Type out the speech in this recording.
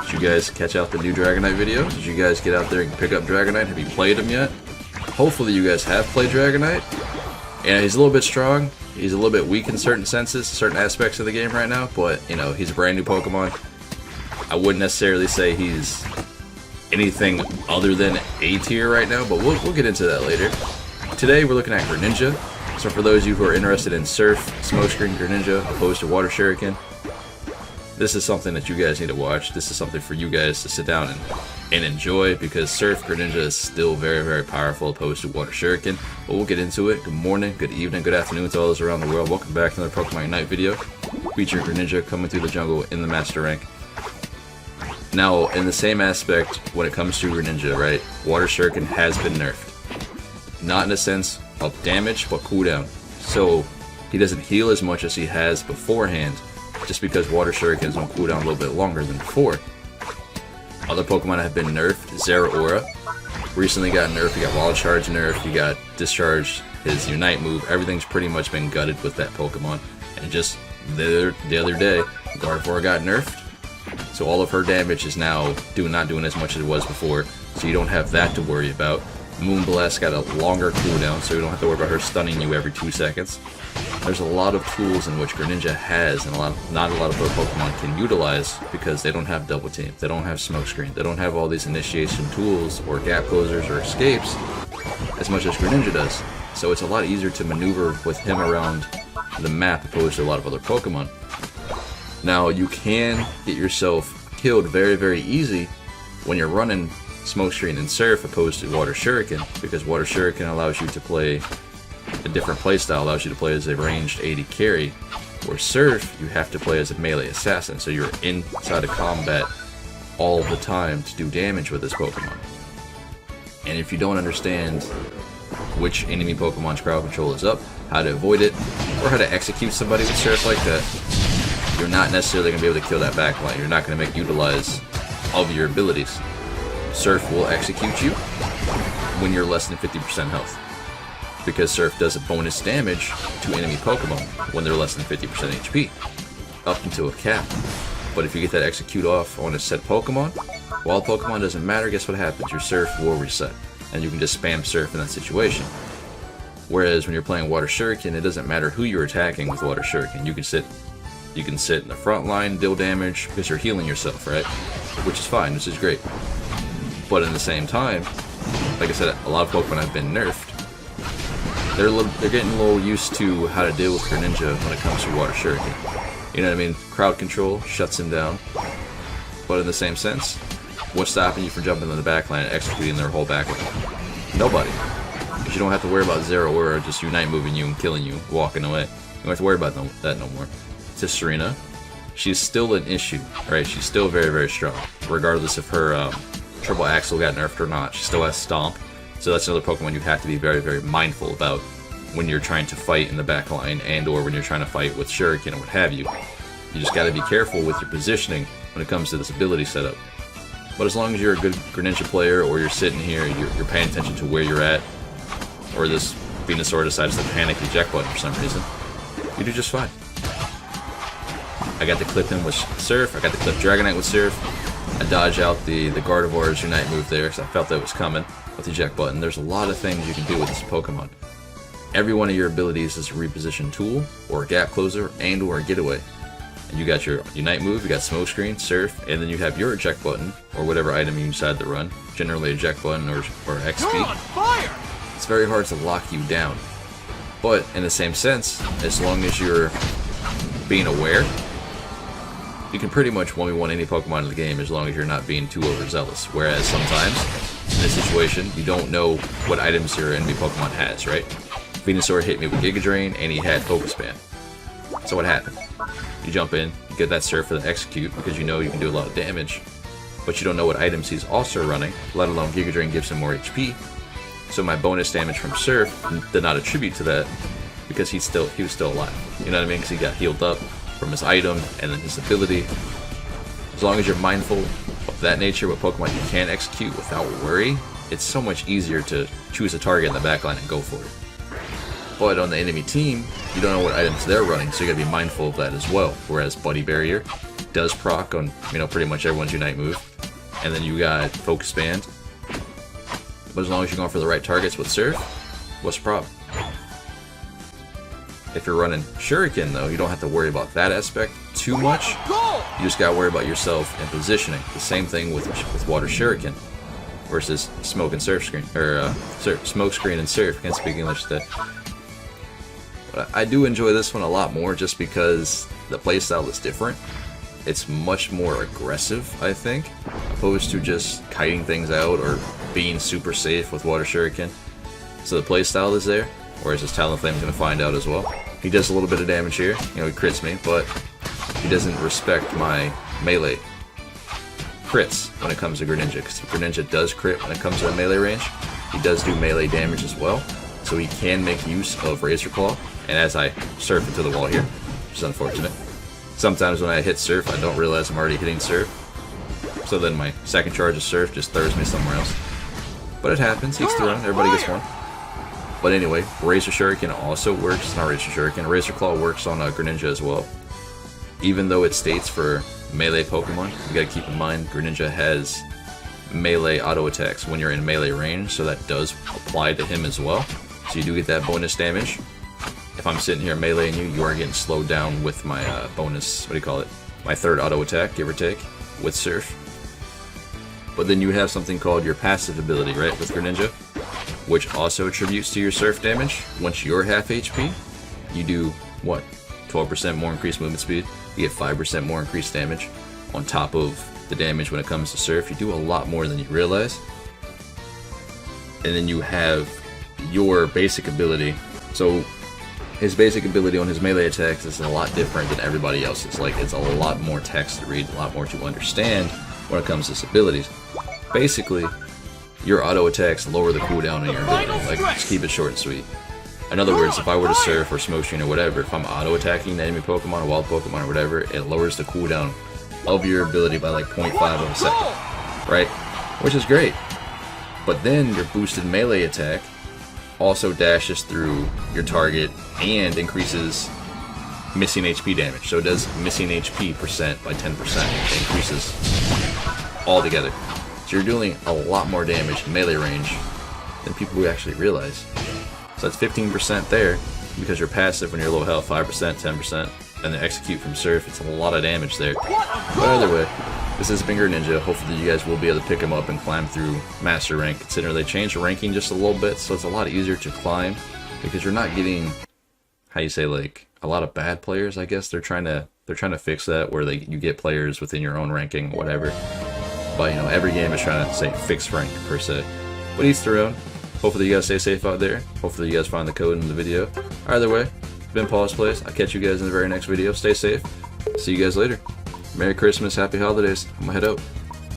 Did you guys catch out the new Dragonite video? Did you guys get out there and pick up Dragonite? Have you played him yet? Hopefully you guys have played Dragonite. And he's a little bit strong. He's a little bit weak in certain senses, certain aspects of the game right now, but, you know, he's a brand new Pokemon. I wouldn't necessarily say he's anything other than A tier right now, but we'll get into that later. Today we're looking at Greninja. So for those of you who are interested in Surf, Smokescreen Greninja, opposed to Water Shuriken, this is something that you guys need to watch. This is something for you guys to sit down and enjoy, because Surf Greninja is still very, very powerful opposed to Water Shuriken. But we'll get into it. Good morning, good evening, good afternoon to all those around the world. Welcome back to another Pokemon Unite video. Featuring Greninja coming through the jungle in the Master Rank. Now, in the same aspect, when it comes to Greninja, right, Water Shuriken has been nerfed. Not in the sense of damage, but cooldown. So, he doesn't heal as much as he has beforehand, just because Water Shuriken is on cooldown a little bit longer than before. Other Pokemon have been nerfed. Zeraora recently got nerfed. You got Wild Charge nerfed. You got Discharge, his Unite move. Everything's pretty much been gutted with that Pokemon. And just the other day, Gardevoir got nerfed. So all of her damage is now not doing as much as it was before. So you don't have that to worry about. Moonblast got a longer cooldown, so you don't have to worry about her stunning you every 2 seconds. There's a lot of tools in which Greninja has, and not a lot of other Pokemon can utilize, because they don't have Double Team, they don't have Smokescreen, they don't have all these initiation tools, or gap closers, or escapes, as much as Greninja does. So it's a lot easier to maneuver with him around the map, opposed to a lot of other Pokemon. Now, you can get yourself killed very, very easy when you're running Smokescreen and Surf opposed to Water Shuriken, because Water Shuriken allows you to play a different playstyle, allows you to play as a ranged AD carry, where Surf, you have to play as a melee assassin, so you're inside of combat all the time to do damage with this Pokemon. And if you don't understand which enemy Pokemon's crowd control is up, how to avoid it, or how to execute somebody with Surf like that, you're not necessarily going to be able to kill that backline. You're not going to make utilize of your abilities. Surf will execute you when you're less than 50% health, because Surf does a bonus damage to enemy Pokemon when they're less than 50% HP, up until a cap. But if you get that execute off on a set Pokemon, wild Pokemon, doesn't matter, guess what happens? Your Surf will reset, and you can just spam Surf in that situation. Whereas when you're playing Water Shuriken, it doesn't matter who you're attacking with Water Shuriken. You can sit in the front line, deal damage, because you're healing yourself, right? Which is fine, which is great. But in the same time, like I said, a lot of Pokemon have been nerfed. They're getting a little used to how to deal with Greninja when it comes to Water Shuriken. You know what I mean? Crowd control shuts him down. But in the same sense, what's stopping you from jumping in the backline and executing their whole backline? Nobody. Because you don't have to worry about Zeraora just Unite moving you and killing you, walking away. You don't have to worry about that no more. To Serena, she's still an issue, right? She's still very, very strong, regardless if her Triple Axel got nerfed or not. She still has Stomp, so that's another Pokemon you have to be very, very mindful about when you're trying to fight in the backline, and or when you're trying to fight with Shuriken or what have you. You just got to be careful with your positioning when it comes to this ability setup. But as long as you're a good Greninja player, or you're sitting here, you're paying attention to where you're at, or this Venusaur decides to panic eject button for some reason, you do just fine. I got to clip him with Surf, I got to clip Dragonite with Surf. I dodge out the Gardevoir's Unite move there, because I felt that was coming with the eject button. There's a lot of things you can do with this Pokemon. Every one of your abilities is a reposition tool, or a gap closer, and or a getaway. And you got your Unite move, you got Smokescreen, Surf, and then you have your eject button, or whatever item you decide to run, generally eject button or XP. It's very hard to lock you down. But in the same sense, as long as you're being aware, you can pretty much 1v1 any Pokemon in the game as long as you're not being too overzealous. Whereas sometimes, in this situation, you don't know what items your enemy Pokemon has, right? Venusaur hit me with Giga Drain, and he had Focus Band. So what happened? You jump in, you get that Surf for the execute, because you know you can do a lot of damage, but you don't know what items he's also running, let alone Giga Drain gives him more HP. So my bonus damage from Surf did not attribute to that, because he was still alive. You know what I mean? Because he got healed up from his item and then his ability. As long as you're mindful of that nature, what Pokemon you can execute without worry, it's so much easier to choose a target in the backline and go for it. But on the enemy team, you don't know what items they're running, so you gotta be mindful of that as well. Whereas Buddy Barrier does proc on, you know, pretty much everyone's Unite move. And then you got Focus Band. But as long as you're going for the right targets with Surf, what's the problem? If you're running Shuriken, though, you don't have to worry about that aspect too much. You just gotta worry about yourself and positioning. The same thing with Water Shuriken versus Smoke and Surf Screen, or Smoke Screen and Surf. Can't speak English today. But I do enjoy this one a lot more just because the playstyle is different. It's much more aggressive, I think, opposed to just kiting things out or being super safe with Water Shuriken. So the playstyle is there, whereas his Talonflame's going to find out as well. He does a little bit of damage here, you know, he crits me, but he doesn't respect my melee crits when it comes to Greninja, because Greninja does crit when it comes to the melee range. He does do melee damage as well, so he can make use of Razor Claw, and as I surf into the wall here, which is unfortunate. Sometimes when I hit Surf, I don't realize I'm already hitting Surf, so then my second charge of Surf just throws me somewhere else. But it happens, each run, everybody gets one. But anyway, Razor Shuriken also works, it's not Razor Shuriken, Razor Claw works on Greninja as well. Even though it states for melee Pokemon, you gotta keep in mind Greninja has melee auto attacks when you're in melee range, so that does apply to him as well. So you do get that bonus damage. If I'm sitting here meleeing you, you are getting slowed down with my bonus, what do you call it? My third auto attack, give or take, with Surf. But then you have something called your passive ability, right, with Greninja, which also attributes to your Surf damage. Once you're half HP, you do, what, 12% more increased movement speed, you get 5% more increased damage on top of the damage when it comes to Surf. You do a lot more than you realize. And then you have your basic ability. So his basic ability on his melee attacks is a lot different than everybody else's. Like, it's a lot more text to read, a lot more to understand when it comes to his abilities. Basically, your auto attacks lower the cooldown on your ability. Like, just keep it short and sweet. In other words, if I were to Surf or Smoke Screen or whatever, if I'm auto attacking the enemy Pokemon or wild Pokemon or whatever, it lowers the cooldown of your ability by like 0.5 of a second, right? Which is great. But then your boosted melee attack also dashes through your target and increases missing HP damage. So it does missing HP percent by 10%. It increases all together. So you're doing a lot more damage in melee range than people would actually realize. So that's 15% there, because you're passive when you're low health, 5%, 10%, and then execute from Surf, it's a lot of damage there. But either way, this has been Greninja. Hopefully you guys will be able to pick him up and climb through Master Rank, considering they changed the ranking just a little bit, so it's a lot easier to climb, because you're not getting, how you say, like, a lot of bad players, I guess. They're trying to fix that, where you get players within your own ranking, whatever. But, you know, every game is trying to say fix rank, per se. But each their own. Hopefully you guys stay safe out there. Hopefully you guys find the code in the video. Either way, it's been Pawseplays. I'll catch you guys in the very next video. Stay safe. See you guys later. Merry Christmas, Happy Holidays. I'm gonna head out.